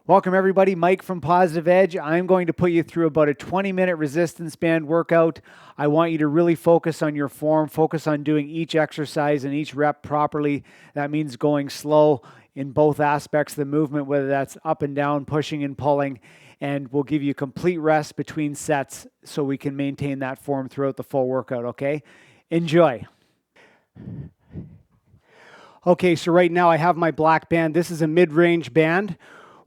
Welcome everybody, Mike from Positive Edge. I'm going to put you through about a 20-minute resistance band workout. I want you to really focus on your form, focus on doing each exercise and each rep properly. That means going slow in both aspects of the movement, whether that's up and down, pushing and pulling, and we'll give you complete rest between sets so we can maintain that form throughout the full workout, okay? Enjoy. Okay, so right now I have my black band. This is a mid-range band.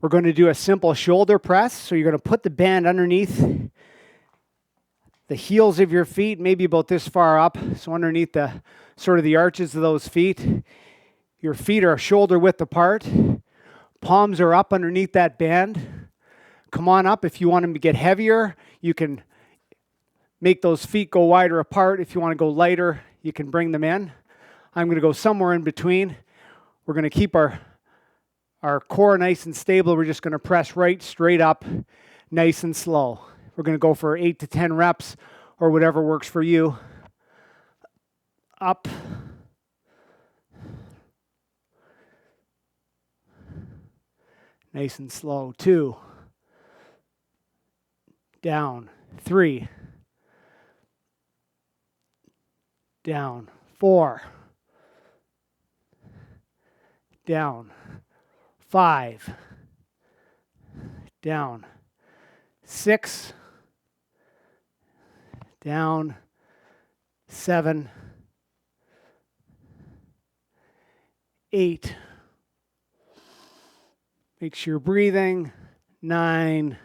We're going to do a simple shoulder press. So you're going to put the band underneath the heels of your feet, maybe about this far up. So underneath the sort of the arches of those feet. Your feet are shoulder width apart. Palms are up underneath that band. Come on up. If you want them to get heavier, you can make those feet go wider apart. If you want to go lighter, you can bring them in. I'm going to go somewhere in between. We're going to keep our core nice and stable. We're just going to press right straight up, nice and slow. We're going to go for 8 to 10 reps or whatever works for you. Up. Nice and slow. 2. Down. 3. Down. 4. Down. 5. Down. 6. Down. 7. 8. Make sure you're breathing. 9.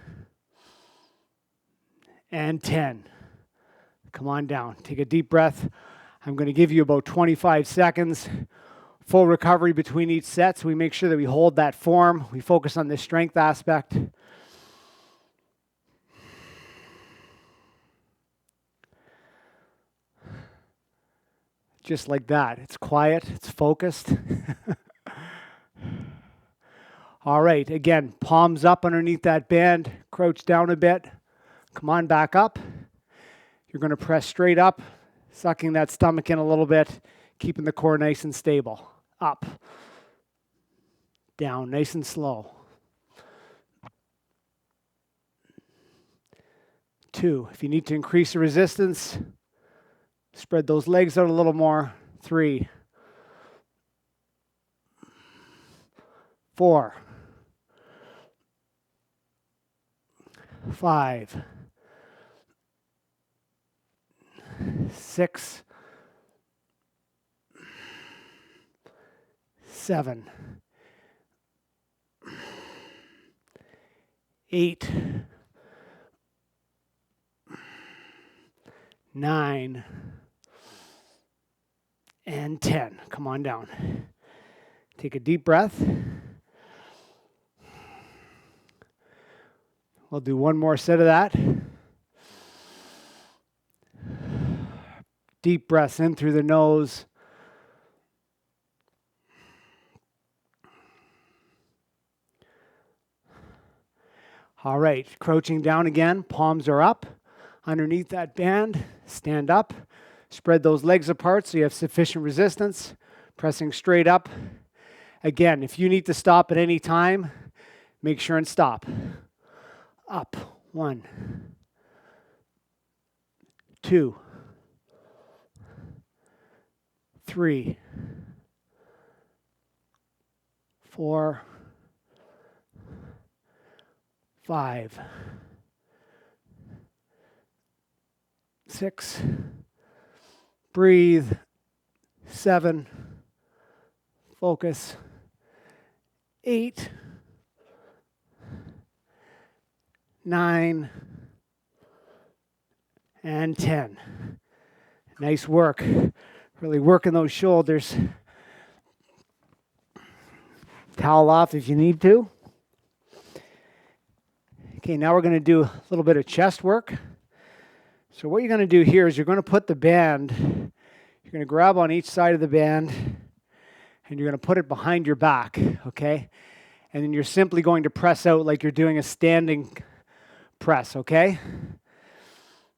And 10. Come on down. Take a deep breath. I'm going to give you about 25 seconds. Full recovery between each set, so we make sure that we hold that form. We focus on the strength aspect. Just like that. It's quiet. It's focused. All right. Again, palms up underneath that band. Crouch down a bit. Come on back up. You're going to press straight up, sucking that stomach in a little bit, keeping the core nice and stable. Up. Down, nice and slow. 2. If you need to increase the resistance, spread those legs out a little more. 3. 4. 5. 6. 7. 8. 9. And 10. Come on down. Take a deep breath. We'll do one more set of that. Deep breaths in through the nose. All right, crouching down again, palms are up. Underneath that band, stand up. Spread those legs apart so you have sufficient resistance. Pressing straight up. Again, if you need to stop at any time, make sure and stop. Up. 1. 2. 3. 4. 5. 6. Breathe. 7. Focus. 8. 9. And 10. Nice work. Really working those shoulders. Towel off if you need to. Okay, now we're going to do a little bit of chest work. So what you're going to do here is you're going to put the band, you're going to grab on each side of the band, and you're going to put it behind your back, okay? And then you're simply going to press out like you're doing a standing press, okay?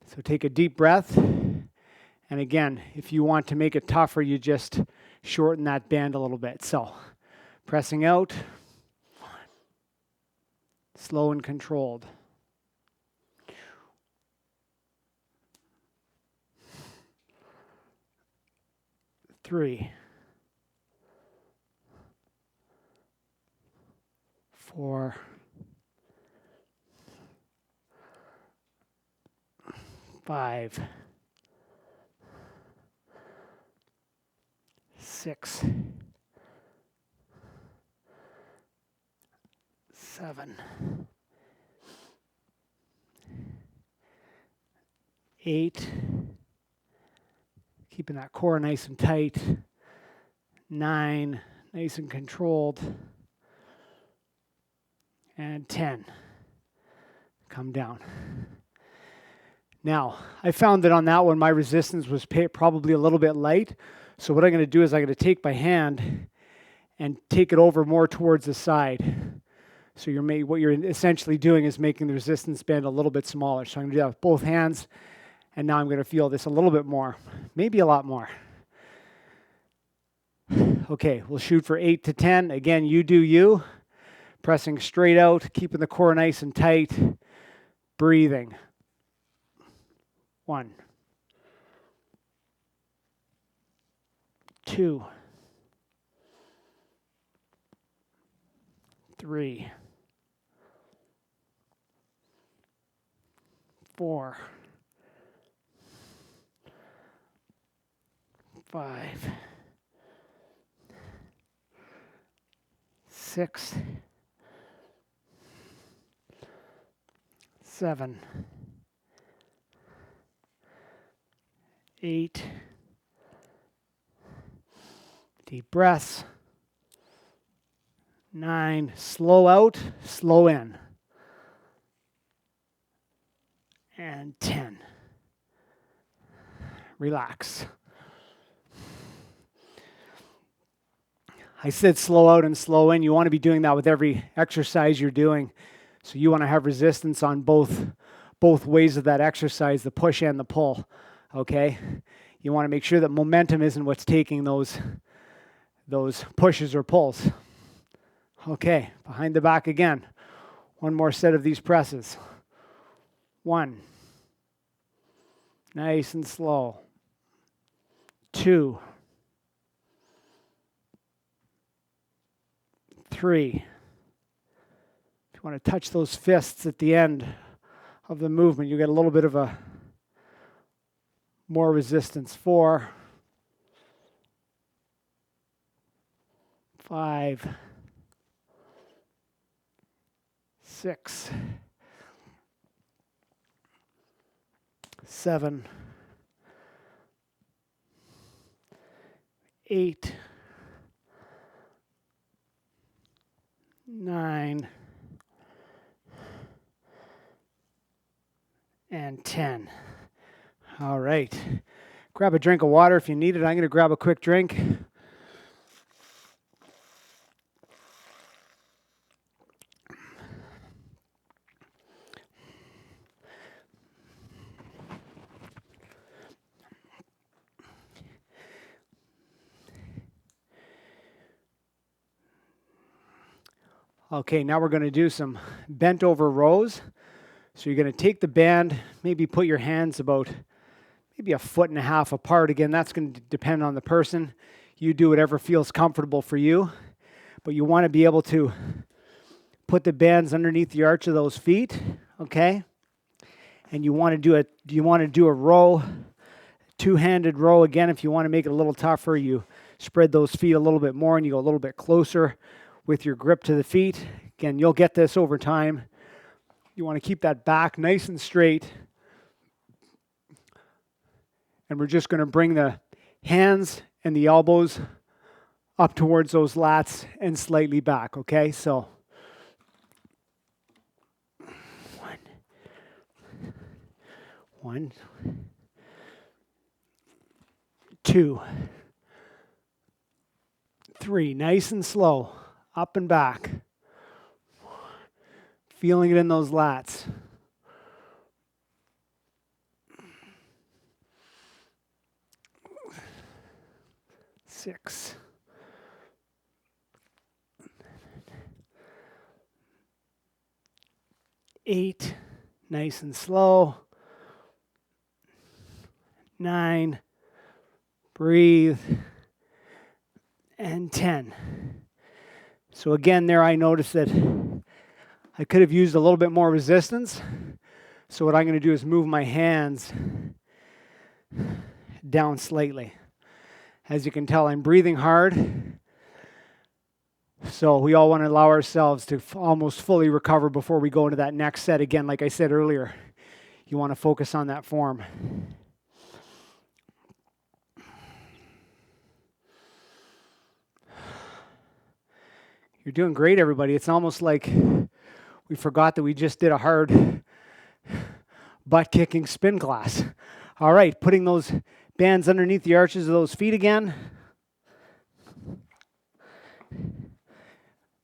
So take a deep breath. And again, if you want to make it tougher, you just shorten that band a little bit. So pressing out. Slow and controlled. 3, 4, 5, 6, 7, 8, keeping that core nice and tight. 9, nice and controlled. And 10, come down. Now, I found that on that one, my resistance was probably a little bit light. So what I'm going to do is I'm going to take my hand and take it over more towards the side. So what you're essentially doing is making the resistance band a little bit smaller. So I'm going to do that with both hands. And now I'm going to feel this a little bit more, maybe a lot more. Okay, we'll shoot for 8 to 10. Again, you do you. Pressing straight out, keeping the core nice and tight. Breathing. 1, 2, 3, 4, 5, 6, 7, 8. Deep breaths. 9. Slow out, slow in. And 10. Relax. I said slow out and slow in. You want to be doing that with every exercise you're doing. So you want to have resistance on both ways of that exercise, the push and the pull. Okay? You want to make sure that momentum isn't what's taking those pushes or pulls. Okay, behind the back again. One more set of these presses. 1. Nice and slow. 2. 3. If you want to touch those fists at the end of the movement, you get a little bit of a more resistance. 4. 5. 6. 7. 8. 9. And 10. All right. Grab a drink of water if you need it. I'm going to grab a quick drink. Okay, now we're going to do some bent over rows. So you're going to take the band, maybe put your hands about maybe 1.5 feet apart. Again, that's going to depend on the person. You do whatever feels comfortable for you. But you want to be able to put the bands underneath the arch of those feet, okay? And you want to do a row, two-handed row. Again, if you want to make it a little tougher, you spread those feet a little bit more and you go a little bit closer with your grip to the feet. Again, you'll get this over time. You want to keep that back nice and straight. And we're just going to bring the hands and the elbows up towards those lats and slightly back, okay? So, 1, 2, 3, nice and slow, up and back. Feeling it in those lats. 6. 8, nice and slow. 9, breathe. And 10. So again, there I noticed that I could have used a little bit more resistance. So what I'm going to do is move my hands down slightly. As you can tell, I'm breathing hard. So we all want to allow ourselves to almost fully recover before we go into that next set. Again, like I said earlier, you want to focus on that form. You're doing great, everybody. It's almost like we forgot that we just did a hard butt-kicking spin class. All right, putting those bands underneath the arches of those feet again.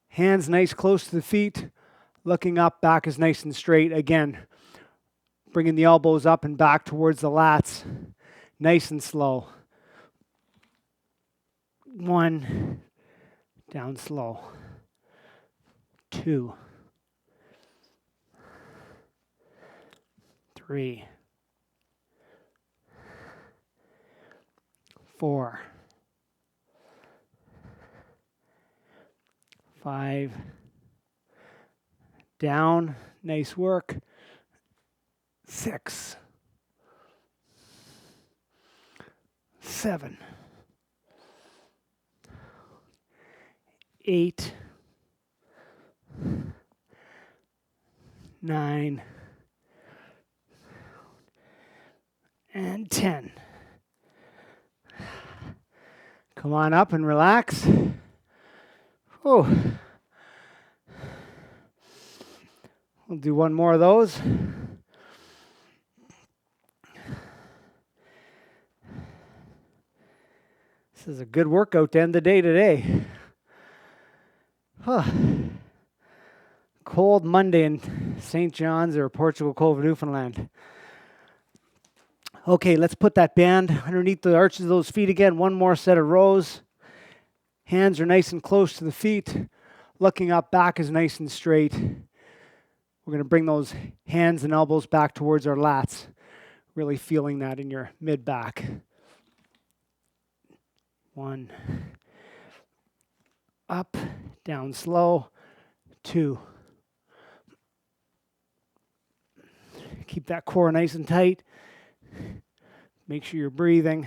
Hands nice close to the feet. Looking up, back is nice and straight. Again, bringing the elbows up and back towards the lats. Nice and slow. 1, down slow. 2, 3, 4, 5, down, nice work. 6, 7, 8, 9, and 10. Come on up and relax. Oh, we'll do one more of those. This is a good workout to end the day today. Huh. Cold Monday in St. John's or Portugal Cove, Newfoundland. Okay, let's put that band underneath the arches of those feet again. One more set of rows. Hands are nice and close to the feet. Looking up, back is nice and straight. We're going to bring those hands and elbows back towards our lats. Really feeling that in your mid-back. 1. Up, down slow. 2. Keep that core nice and tight. Make sure you're breathing.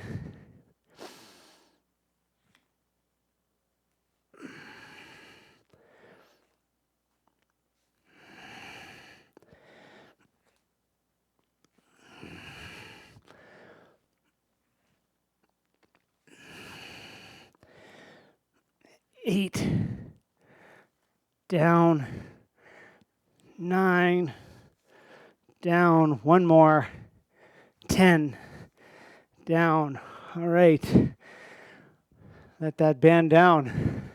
Eight, down, 9, down, one more, 10, down. All right, let that band down.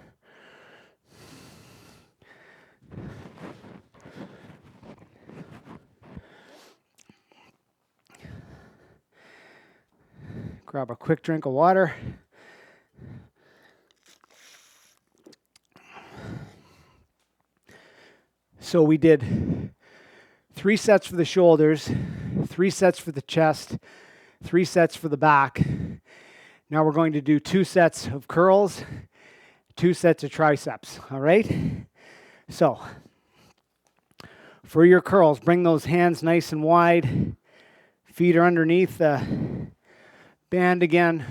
Grab a quick drink of water. So we did 3 sets for the shoulders, 3 sets for the chest, 3 sets for the back. Now we're going to do 2 sets of curls, 2 sets of triceps, all right? So for your curls, bring those hands nice and wide. Feet are underneath the band again.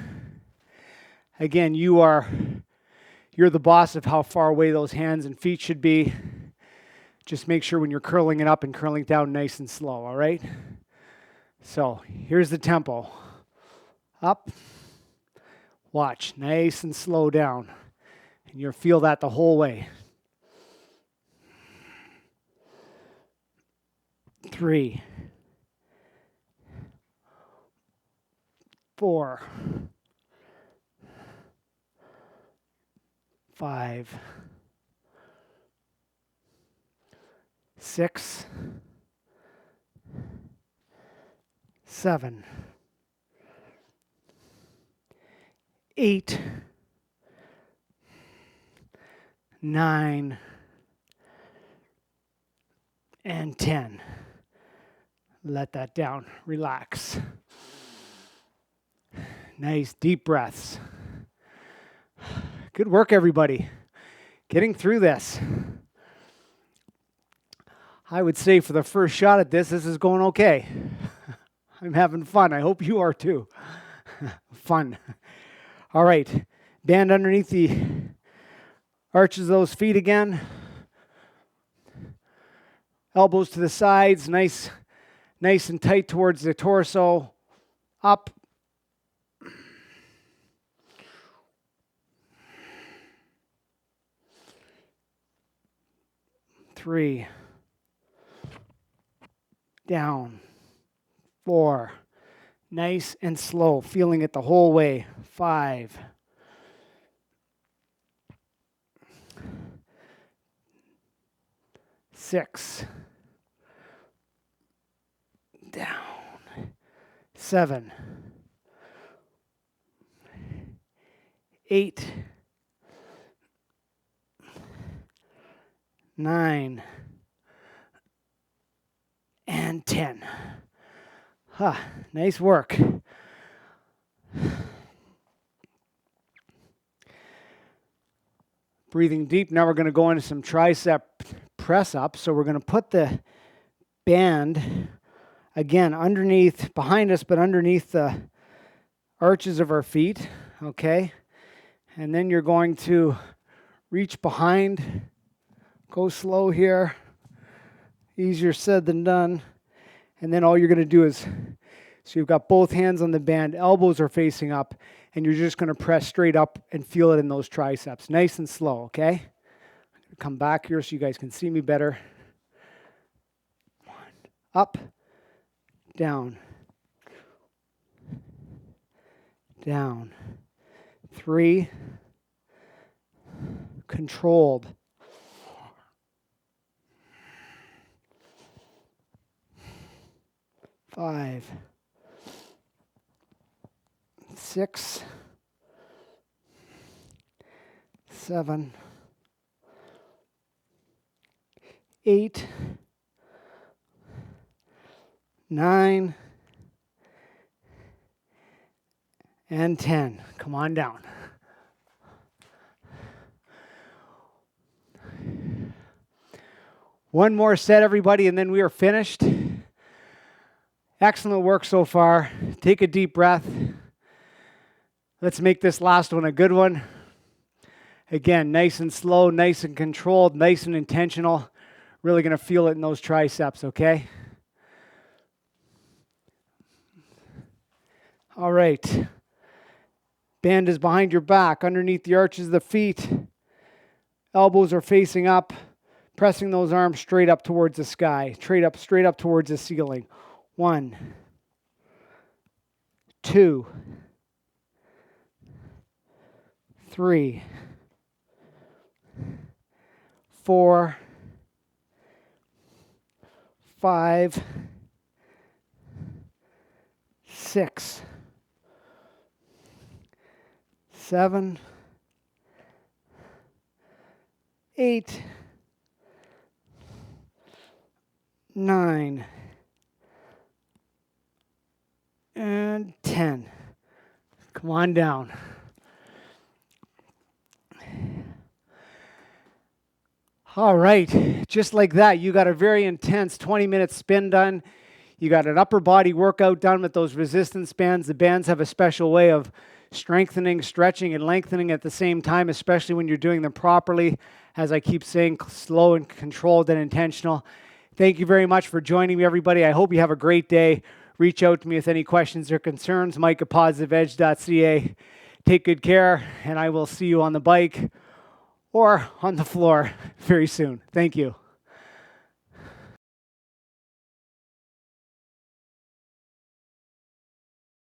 Again, you're the boss of how far away those hands and feet should be. Just make sure when you're curling it up and curling it down nice and slow, all right? So here's the tempo. Up. Watch, nice and slow down. And you'll feel that the whole way. 3, 4, 5, 6, 7, 8, 9, and 10. Let that down. Relax. Nice deep breaths. Good work, everybody. Getting through this. I would say for the first shot at this is going okay. I'm having fun. I hope you are too. Fun. All right. Band underneath the arches of those feet again. Elbows to the sides. Nice and tight towards the torso. Up. Three. Down. 4. Nice and slow, feeling it the whole way. 5. 6. Down. 7. 8. 9. And 10. Nice work. Breathing deep. Now we're going to go into some tricep press ups. So we're going to put the band again underneath, behind us, but underneath the arches of our feet. Okay. And then you're going to reach behind. Go slow here. Easier said than done. And then all you're going to do is, so you've got both hands on the band, elbows are facing up, and you're just going to press straight up and feel it in those triceps. Nice and slow, okay? I'm going to come back here so you guys can see me better. 1. Up. Down. Down. 3. Controlled. 5. 6. 7. 8. 9. And 10. Come on down. One more set, everybody, and then we are finished. Excellent work so far. Take a deep breath. Let's make this last one a good one. Again, nice and slow, nice and controlled, nice and intentional. Really going to feel it in those triceps, okay? All right. Band is behind your back, underneath the arches of the feet. Elbows are facing up, pressing those arms straight up towards the sky, straight up towards the ceiling. 1, 2, 3, 4, 5, 6, 7, 8, 9, and 10. Come on down. All right, just like that, you got a very intense 20-minute spin done. You got an upper body workout done with those resistance bands. The bands have a special way of strengthening, stretching, and lengthening at the same time, especially when you're doing them properly. As I keep saying, slow and controlled and intentional. Thank you very much for joining me, everybody. I hope you have a great day. Reach out to me with any questions or concerns, mike@positiveedge.ca. Take good care, and I will see you on the bike or on the floor very soon. Thank you.